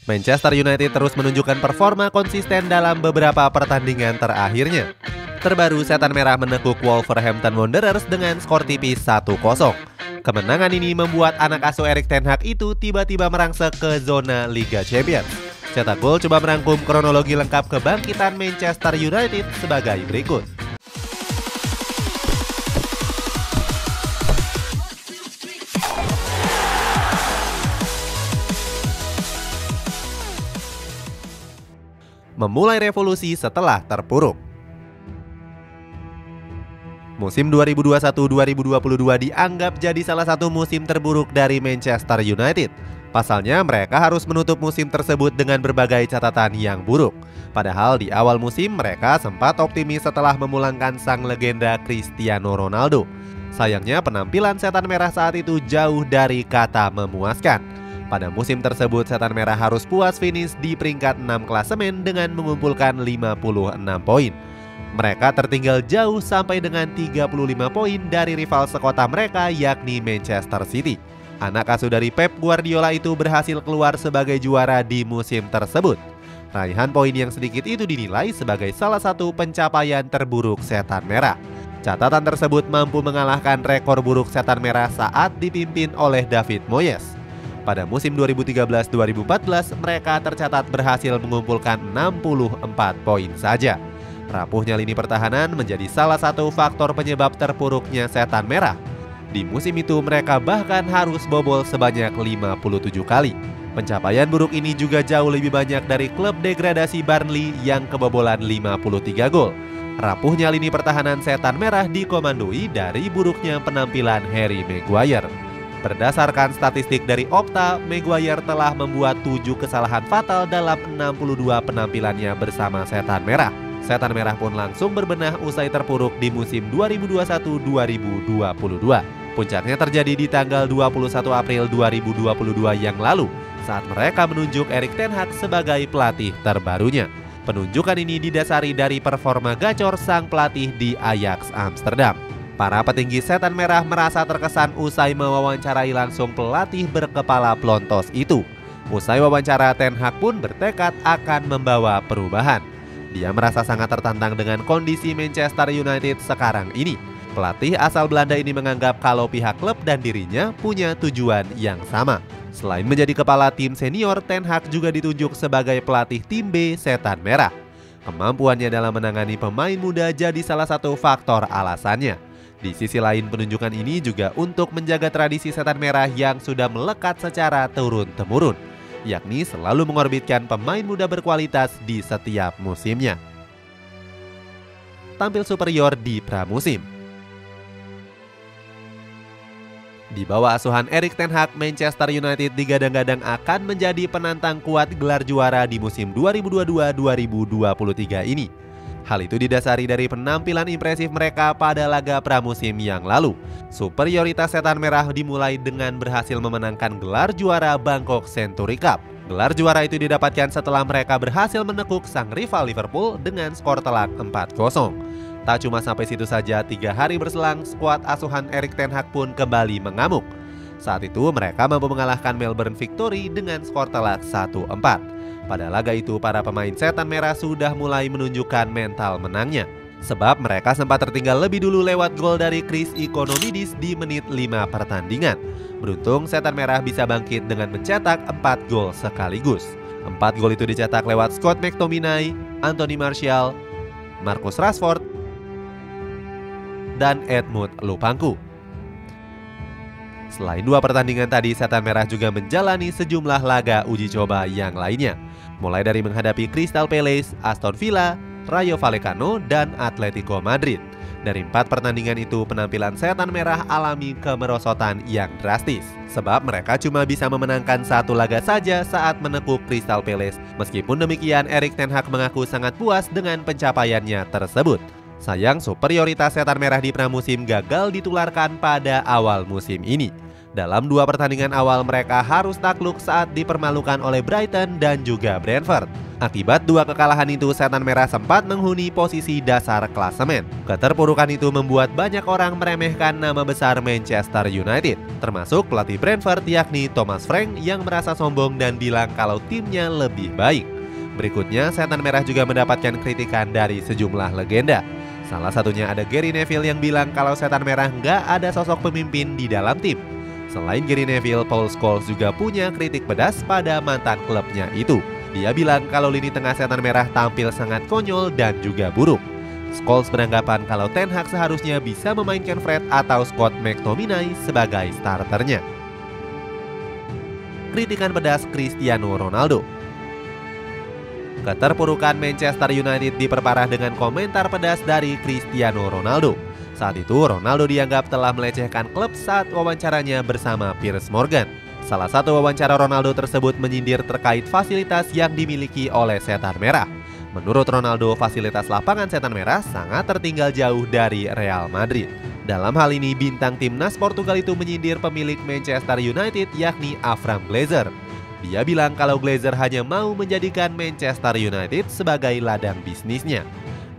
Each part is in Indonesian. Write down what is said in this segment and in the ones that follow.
Manchester United terus menunjukkan performa konsisten dalam beberapa pertandingan terakhirnya. Terbaru, Setan Merah menekuk Wolverhampton Wanderers dengan skor tipis 1-0. Kemenangan ini membuat anak asuh Erik ten Hag itu tiba-tiba merangsek ke zona Liga Champions. Cetak Gol coba merangkum kronologi lengkap kebangkitan Manchester United sebagai berikut. Memulai revolusi setelah terpuruk. Musim 2021-2022 dianggap jadi salah satu musim terburuk dari Manchester United. Pasalnya mereka harus menutup musim tersebut dengan berbagai catatan yang buruk. Padahal di awal musim mereka sempat optimis setelah memulangkan sang legenda Cristiano Ronaldo. Sayangnya penampilan Setan Merah saat itu jauh dari kata memuaskan. Pada musim tersebut, Setan Merah harus puas finish di peringkat 6 klasemen dengan mengumpulkan 56 poin. Mereka tertinggal jauh sampai dengan 35 poin dari rival sekota mereka yakni Manchester City. Anak asuh dari Pep Guardiola itu berhasil keluar sebagai juara di musim tersebut. Raihan poin yang sedikit itu dinilai sebagai salah satu pencapaian terburuk Setan Merah. Catatan tersebut mampu mengalahkan rekor buruk Setan Merah saat dipimpin oleh David Moyes. Pada musim 2013-2014 mereka tercatat berhasil mengumpulkan 64 poin saja. Rapuhnya lini pertahanan menjadi salah satu faktor penyebab terpuruknya Setan Merah. Di musim itu mereka bahkan harus bobol sebanyak 57 kali. Pencapaian buruk ini juga jauh lebih banyak dari klub degradasi Burnley yang kebobolan 53 gol. Rapuhnya lini pertahanan Setan Merah dikomandoi dari buruknya penampilan Harry Maguire. Berdasarkan statistik dari Opta, Maguire telah membuat 7 kesalahan fatal dalam 62 penampilannya bersama Setan Merah. Setan Merah pun langsung berbenah usai terpuruk di musim 2021-2022. Puncaknya terjadi di tanggal 21 April 2022 yang lalu saat mereka menunjuk Erik ten Hag sebagai pelatih terbarunya. Penunjukan ini didasari dari performa gacor sang pelatih di Ajax Amsterdam. Para petinggi Setan Merah merasa terkesan usai mewawancarai langsung pelatih berkepala plontos itu. Usai wawancara, Ten Hag pun bertekad akan membawa perubahan. Dia merasa sangat tertantang dengan kondisi Manchester United sekarang ini. Pelatih asal Belanda ini menganggap kalau pihak klub dan dirinya punya tujuan yang sama. Selain menjadi kepala tim senior, Ten Hag juga ditunjuk sebagai pelatih tim B Setan Merah. Kemampuannya dalam menangani pemain muda jadi salah satu faktor alasannya. Di sisi lain, penunjukan ini juga untuk menjaga tradisi Setan Merah yang sudah melekat secara turun-temurun, yakni selalu mengorbitkan pemain muda berkualitas di setiap musimnya. Tampil superior di pramusim. Di bawah asuhan Erik ten Hag, Manchester United digadang-gadang akan menjadi penantang kuat gelar juara di musim 2022-2023 ini. Hal itu didasari dari penampilan impresif mereka pada laga pramusim yang lalu. Superioritas Setan Merah dimulai dengan berhasil memenangkan gelar juara Bangkok Century Cup. Gelar juara itu didapatkan setelah mereka berhasil menekuk sang rival Liverpool dengan skor telak 4-0. Tak cuma sampai situ saja, 3 hari berselang skuad asuhan Erik ten Hag pun kembali mengamuk. Saat itu mereka mampu mengalahkan Melbourne Victory dengan skor telak 1-4. Pada laga itu para pemain Setan Merah sudah mulai menunjukkan mental menangnya. Sebab mereka sempat tertinggal lebih dulu lewat gol dari Chris Ikonomidis di menit 5 pertandingan. Beruntung Setan Merah bisa bangkit dengan mencetak 4 gol sekaligus. 4 gol itu dicetak lewat Scott McTominay, Anthony Martial, Marcus Rashford, dan Edmund Lupangku. Selain 2 pertandingan tadi, Setan Merah juga menjalani sejumlah laga uji coba yang lainnya. Mulai dari menghadapi Crystal Palace, Aston Villa, Rayo Vallecano, dan Atletico Madrid. Dari 4 pertandingan itu, penampilan Setan Merah alami kemerosotan yang drastis. Sebab mereka cuma bisa memenangkan 1 laga saja saat menekuk Crystal Palace. Meskipun demikian, Erik ten Hag mengaku sangat puas dengan pencapaiannya tersebut. Sayang, superioritas Setan Merah di pramusim gagal ditularkan pada awal musim ini. Dalam 2 pertandingan awal mereka harus takluk saat dipermalukan oleh Brighton dan juga Brentford. Akibat 2 kekalahan itu, Setan Merah sempat menghuni posisi dasar klasemen. Keterpurukan itu membuat banyak orang meremehkan nama besar Manchester United, termasuk pelatih Brentford yakni Thomas Frank yang merasa sombong dan bilang kalau timnya lebih baik. Berikutnya, Setan Merah juga mendapatkan kritikan dari sejumlah legenda. Salah satunya ada Gary Neville yang bilang kalau Setan Merah nggak ada sosok pemimpin di dalam tim. Selain Gary Neville, Paul Scholes juga punya kritik pedas pada mantan klubnya itu. Dia bilang kalau lini tengah Setan Merah tampil sangat konyol dan juga buruk. Scholes beranggapan kalau Ten Hag seharusnya bisa memainkan Fred atau Scott McTominay sebagai starternya. Kritikan pedas Cristiano Ronaldo. Keterpurukan Manchester United diperparah dengan komentar pedas dari Cristiano Ronaldo. Saat itu, Ronaldo dianggap telah melecehkan klub saat wawancaranya bersama Piers Morgan. Salah satu wawancara Ronaldo tersebut menyindir terkait fasilitas yang dimiliki oleh Setan Merah. Menurut Ronaldo, fasilitas lapangan Setan Merah sangat tertinggal jauh dari Real Madrid. Dalam hal ini, bintang timnas Portugal itu menyindir pemilik Manchester United yakni Avram Glazer. Dia bilang kalau Glazer hanya mau menjadikan Manchester United sebagai ladang bisnisnya.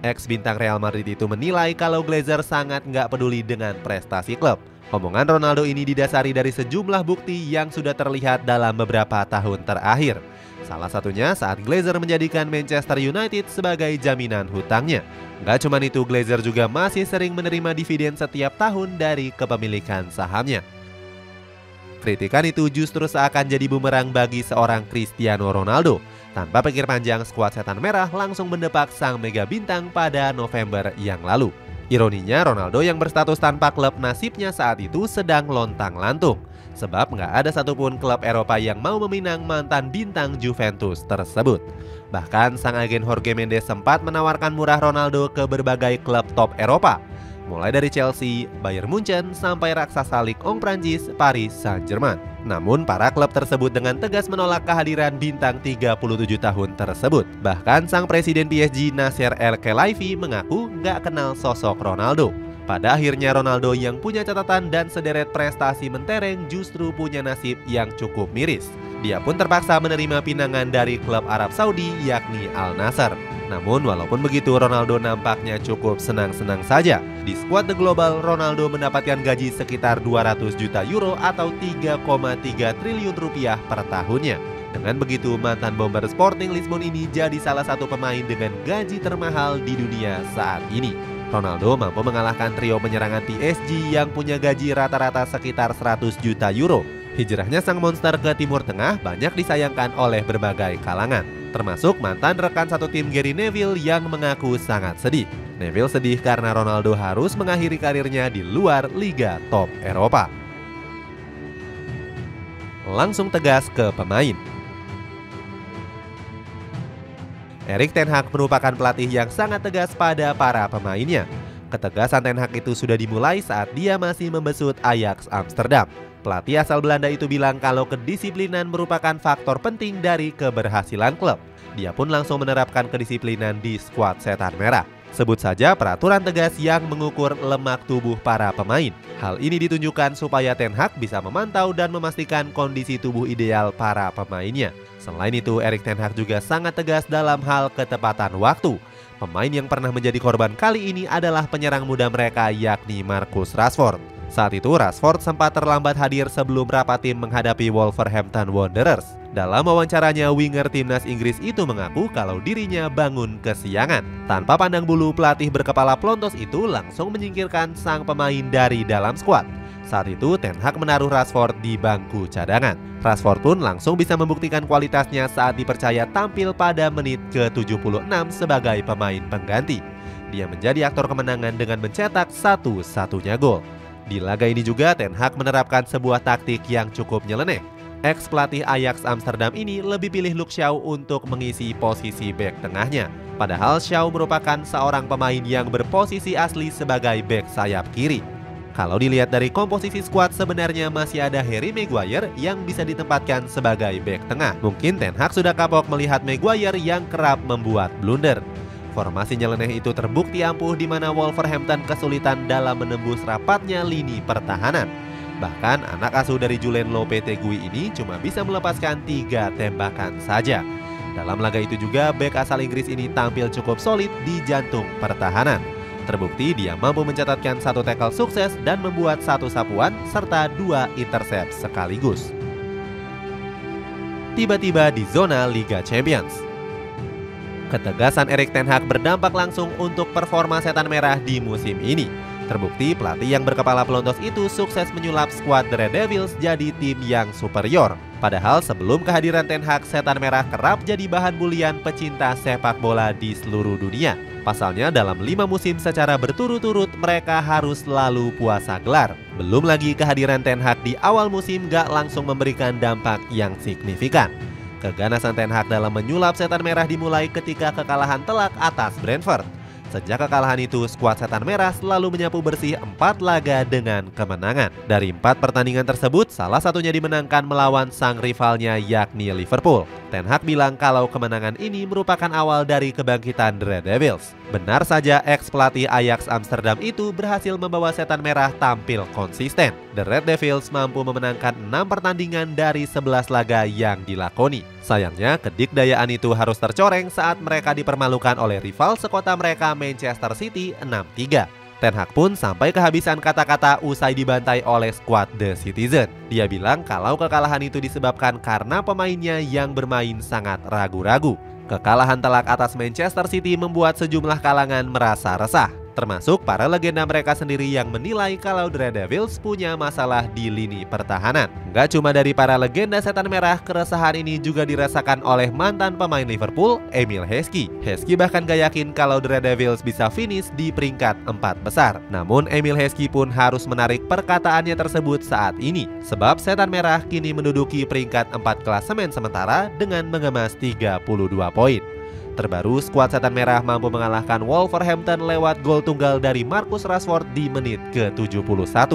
Ex-bintang Real Madrid itu menilai kalau Glazer sangat nggak peduli dengan prestasi klub. Omongan Ronaldo ini didasari dari sejumlah bukti yang sudah terlihat dalam beberapa tahun terakhir. Salah satunya saat Glazer menjadikan Manchester United sebagai jaminan hutangnya. Nggak cuma itu, Glazer juga masih sering menerima dividen setiap tahun dari kepemilikan sahamnya. Kritikan itu justru seakan jadi bumerang bagi seorang Cristiano Ronaldo. Tanpa pikir panjang, skuad Setan Merah langsung mendepak sang mega bintang pada November yang lalu. Ironinya, Ronaldo yang berstatus tanpa klub nasibnya saat itu sedang lontang-lantung. Sebab nggak ada satupun klub Eropa yang mau meminang mantan bintang Juventus tersebut. Bahkan sang agen Jorge Mendes sempat menawarkan murah Ronaldo ke berbagai klub top Eropa. Mulai dari Chelsea, Bayern Munchen, sampai raksasa Ligue 1 Prancis, Paris Saint-Germain. Namun para klub tersebut dengan tegas menolak kehadiran bintang 37 tahun tersebut. Bahkan sang presiden PSG Nasser El-Khelaifi mengaku nggak kenal sosok Ronaldo. Pada akhirnya Ronaldo yang punya catatan dan sederet prestasi mentereng justru punya nasib yang cukup miris. Dia pun terpaksa menerima pinangan dari klub Arab Saudi yakni Al Nassr. Namun walaupun begitu, Ronaldo nampaknya cukup senang-senang saja. Di skuad The Global, Ronaldo mendapatkan gaji sekitar 200 juta euro atau 3,3 triliun rupiah per tahunnya. Dengan begitu, mantan bomber Sporting Lisbon ini jadi salah satu pemain dengan gaji termahal di dunia saat ini. Ronaldo mampu mengalahkan trio penyerangan PSG yang punya gaji rata-rata sekitar 100 juta euro. Hijrahnya sang monster ke Timur Tengah banyak disayangkan oleh berbagai kalangan, termasuk mantan rekan satu tim Gary Neville yang mengaku sangat sedih. Neville sedih karena Ronaldo harus mengakhiri karirnya di luar liga top Eropa. Langsung tegas ke pemain. Erik ten Hag merupakan pelatih yang sangat tegas pada para pemainnya. Ketegasan Ten Hag itu sudah dimulai saat dia masih membesut Ajax Amsterdam. Pelatih asal Belanda itu bilang kalau kedisiplinan merupakan faktor penting dari keberhasilan klub. Dia pun langsung menerapkan kedisiplinan di skuad Setan Merah. Sebut saja peraturan tegas yang mengukur lemak tubuh para pemain. Hal ini ditunjukkan supaya Ten Hag bisa memantau dan memastikan kondisi tubuh ideal para pemainnya. Selain itu, Erik ten Hag juga sangat tegas dalam hal ketepatan waktu. Pemain yang pernah menjadi korban kali ini adalah penyerang muda mereka yakni Marcus Rashford. Saat itu Rashford sempat terlambat hadir sebelum rapat tim menghadapi Wolverhampton Wanderers. Dalam wawancaranya, winger timnas Inggris itu mengaku kalau dirinya bangun kesiangan. Tanpa pandang bulu, pelatih berkepala pelontos itu langsung menyingkirkan sang pemain dari dalam skuad. Saat itu Ten Hag menaruh Rashford di bangku cadangan. Rashford pun langsung bisa membuktikan kualitasnya saat dipercaya tampil pada menit ke-76 sebagai pemain pengganti. Dia menjadi aktor kemenangan dengan mencetak satu-satunya gol. Di laga ini juga Ten Hag menerapkan sebuah taktik yang cukup nyeleneh. Ex-pelatih Ajax Amsterdam ini lebih pilih Luke Shaw untuk mengisi posisi bek tengahnya. Padahal Shaw merupakan seorang pemain yang berposisi asli sebagai bek sayap kiri. Kalau dilihat dari komposisi skuad, sebenarnya masih ada Harry Maguire yang bisa ditempatkan sebagai bek tengah. Mungkin Ten Hag sudah kapok melihat Maguire yang kerap membuat blunder. Formasi nyeleneh itu terbukti ampuh di mana Wolverhampton kesulitan dalam menembus rapatnya lini pertahanan. Bahkan anak asuh dari Julen Lopetegui ini cuma bisa melepaskan 3 tembakan saja. Dalam laga itu juga bek asal Inggris ini tampil cukup solid di jantung pertahanan. Terbukti dia mampu mencatatkan 1 tackle sukses dan membuat 1 sapuan serta 2 intercept sekaligus. Tiba-tiba di zona Liga Champions. Ketegasan Erik ten Hag berdampak langsung untuk performa Setan Merah di musim ini. Terbukti pelatih yang berkepala pelontos itu sukses menyulap skuad The Red Devils jadi tim yang superior. Padahal sebelum kehadiran Ten Hag, Setan Merah kerap jadi bahan bulian pecinta sepak bola di seluruh dunia. Pasalnya dalam 5 musim secara berturut-turut mereka harus selalu puasa gelar. Belum lagi kehadiran Ten Hag di awal musim gak langsung memberikan dampak yang signifikan. Keganasan Ten Hag dalam menyulap Setan Merah dimulai ketika kekalahan telak atas Brentford. Sejak kekalahan itu, skuad Setan Merah selalu menyapu bersih 4 laga dengan kemenangan. Dari 4 pertandingan tersebut, salah satunya dimenangkan melawan sang rivalnya yakni Liverpool. Ten Hag bilang kalau kemenangan ini merupakan awal dari kebangkitan The Red Devils. Benar saja, ex-pelatih Ajax Amsterdam itu berhasil membawa Setan Merah tampil konsisten. The Red Devils mampu memenangkan 6 pertandingan dari 11 laga yang dilakoni. Sayangnya, kedikdayaan itu harus tercoreng saat mereka dipermalukan oleh rival sekota mereka Manchester City 6-3. Ten Hag pun sampai kehabisan kata-kata usai dibantai oleh skuad The Citizen. Dia bilang kalau kekalahan itu disebabkan karena pemainnya yang bermain sangat ragu-ragu. Kekalahan telak atas Manchester City membuat sejumlah kalangan merasa resah, termasuk para legenda mereka sendiri yang menilai kalau The Red Devils punya masalah di lini pertahanan. Nggak cuma dari para legenda Setan Merah, keresahan ini juga dirasakan oleh mantan pemain Liverpool, Emile Heskey. Heskey bahkan gak yakin kalau The Red Devils bisa finish di peringkat 4 besar. Namun Emile Heskey pun harus menarik perkataannya tersebut saat ini, sebab Setan Merah kini menduduki peringkat 4 klasemen sementara dengan mengemas 32 poin. Terbaru, skuad Setan Merah mampu mengalahkan Wolverhampton lewat gol tunggal dari Marcus Rashford di menit ke-71.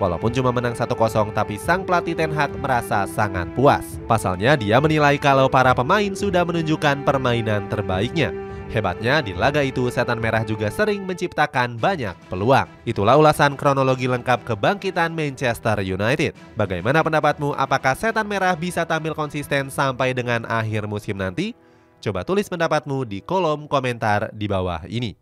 Walaupun cuma menang 1-0, tapi sang pelatih Ten Hag merasa sangat puas. Pasalnya dia menilai kalau para pemain sudah menunjukkan permainan terbaiknya. Hebatnya, di laga itu Setan Merah juga sering menciptakan banyak peluang. Itulah ulasan kronologi lengkap kebangkitan Manchester United. Bagaimana pendapatmu? Apakah Setan Merah bisa tampil konsisten sampai dengan akhir musim nanti? Coba tulis pendapatmu di kolom komentar di bawah ini.